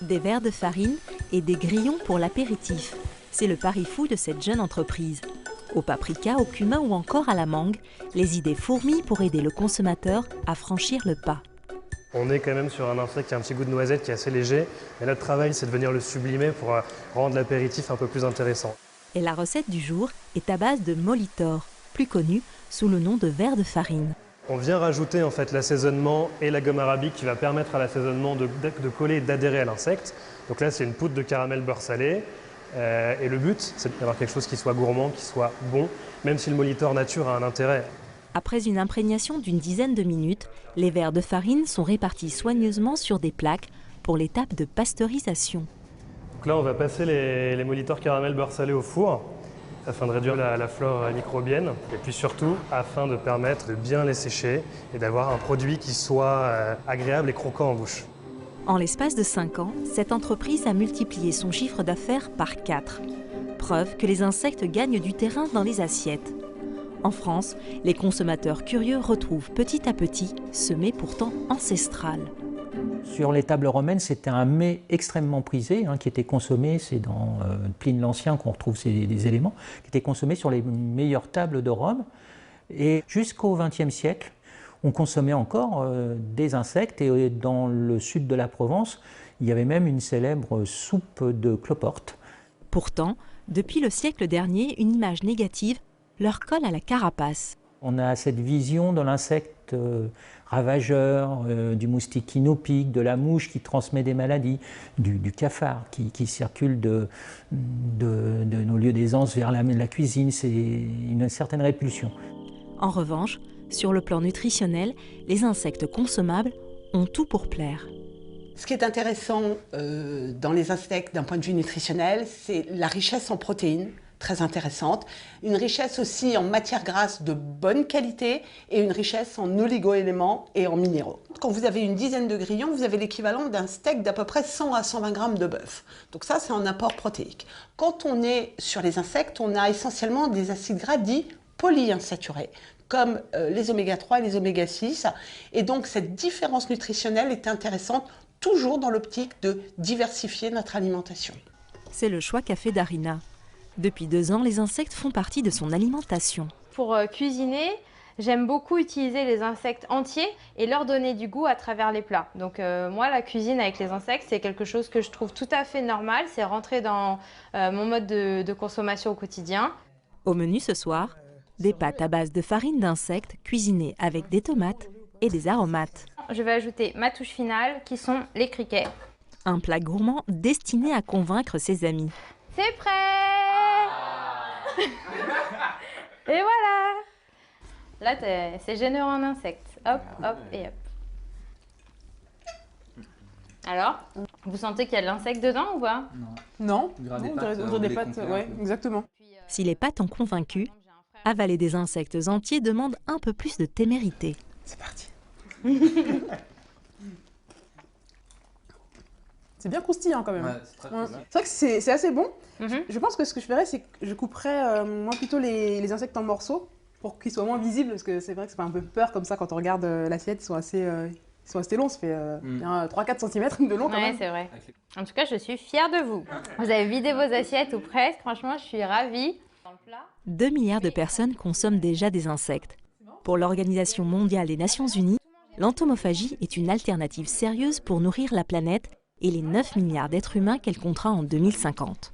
Des vers de farine et des grillons pour l'apéritif. C'est le pari fou de cette jeune entreprise. Au paprika, au cumin ou encore à la mangue, les idées fourmillent pour aider le consommateur à franchir le pas. On est quand même sur un insecte qui a un petit goût de noisette, qui est assez léger. Et notre travail, c'est de venir le sublimer pour rendre l'apéritif un peu plus intéressant. Et la recette du jour est à base de molitor, plus connu sous le nom de vers de farine. On vient rajouter en fait l'assaisonnement et la gomme arabique qui va permettre à l'assaisonnement de coller et d'adhérer à l'insecte. Donc là, c'est une poudre de caramel beurre salé. Et le but, c'est d'avoir quelque chose qui soit gourmand, qui soit bon, même si le molitor nature a un intérêt. Après une imprégnation d'une dizaine de minutes, les vers de farine sont répartis soigneusement sur des plaques pour l'étape de pasteurisation. Donc là, on va passer les molitors caramel beurre salé au four afin de réduire la flore microbienne et puis surtout afin de permettre de bien les sécher et d'avoir un produit qui soit agréable et croquant en bouche. En l'espace de 5 ans, cette entreprise a multiplié son chiffre d'affaires par 4. Preuve que les insectes gagnent du terrain dans les assiettes. En France, les consommateurs curieux retrouvent petit à petit ce mets pourtant ancestral. Sur les tables romaines, c'était un mets extrêmement prisé, qui était consommé, c'est dans Pline l'Ancien qu'on retrouve des éléments, qui était consommé sur les meilleures tables de Rome. Et jusqu'au XXe siècle, on consommait encore des insectes et dans le sud de la Provence, il y avait même une célèbre soupe de cloporte. Pourtant, depuis le siècle dernier, une image négative leur colle à la carapace. On a cette vision de l'insecte ravageur, du moustique qui nous pique, de la mouche qui transmet des maladies, du cafard qui circule de nos lieux d'aisance vers la cuisine. C'est une certaine répulsion. En revanche, sur le plan nutritionnel, les insectes consommables ont tout pour plaire. Ce qui est intéressant dans les insectes d'un point de vue nutritionnel, c'est la richesse en protéines, très intéressante, une richesse aussi en matières grasses de bonne qualité et une richesse en oligo-éléments et en minéraux. Quand vous avez une dizaine de grillons, vous avez l'équivalent d'un steak d'à peu près 100 à 120 grammes de bœuf. Donc ça, c'est un apport protéique. Quand on est sur les insectes, on a essentiellement des acides gras dits polyinsaturés, comme les oméga 3 et les oméga 6. Et donc cette différence nutritionnelle est intéressante, toujours dans l'optique de diversifier notre alimentation. C'est le choix qu'a fait Darina. Depuis 2 ans, les insectes font partie de son alimentation. Pour cuisiner, j'aime beaucoup utiliser les insectes entiers et leur donner du goût à travers les plats. Donc moi, la cuisine avec les insectes, c'est quelque chose que je trouve tout à fait normal. C'est rentré dans mon mode de consommation au quotidien. Au menu ce soir, des pâtes à base de farine d'insectes cuisinées avec des tomates et des aromates. Je vais ajouter ma touche finale qui sont les criquets. Un plat gourmand destiné à convaincre ses amis. C'est prêt! Et voilà! Là, c'est généreux en insectes. Hop, hop et hop. Alors, vous sentez qu'il y a de l'insecte dedans ou pas? Non, on dirait des pâtes, ouais, exactement. Si les pâtes ont convaincu, avaler des insectes entiers demande un peu plus de témérité. C'est parti. C'est bien croustillant quand même. Ouais, c'est très croustillant. C'est vrai que c'est assez bon. Mm-hmm. Je pense que ce que je ferais, c'est que je couperais moi plutôt les insectes en morceaux pour qu'ils soient moins visibles, parce que c'est vrai que ça fait un peu peur comme ça quand on regarde l'assiette, ils sont assez longs, ça fait 3-4 cm de long quand même. Ouais, c'est vrai. En tout cas, je suis fière de vous. Vous avez vidé vos assiettes ou presque, franchement, je suis ravie. 2 milliards de personnes consomment déjà des insectes. Pour l'Organisation mondiale des Nations Unies, l'entomophagie est une alternative sérieuse pour nourrir la planète et les 9 milliards d'êtres humains qu'elle comptera en 2050.